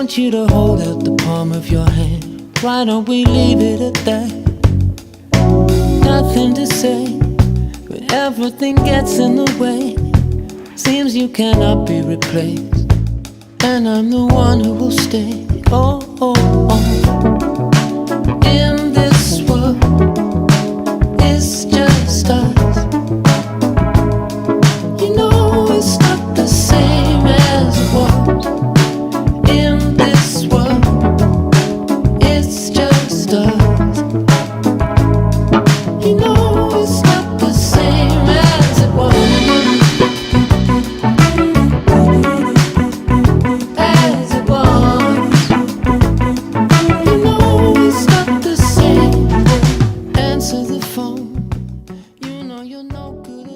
want you to hold out the palm of your hand. Why don't we leave it at that? Nothing to say, but everything gets in the way. Seems you cannot be replaced, and I'm the one who will stay. Oh, oh, oh. In this world, it's just us. You know it's not the same as it was. In this world, it's just us. You know it's not the same as it was. As it was. You know it's not the same. Answer the phone. You know you're no good.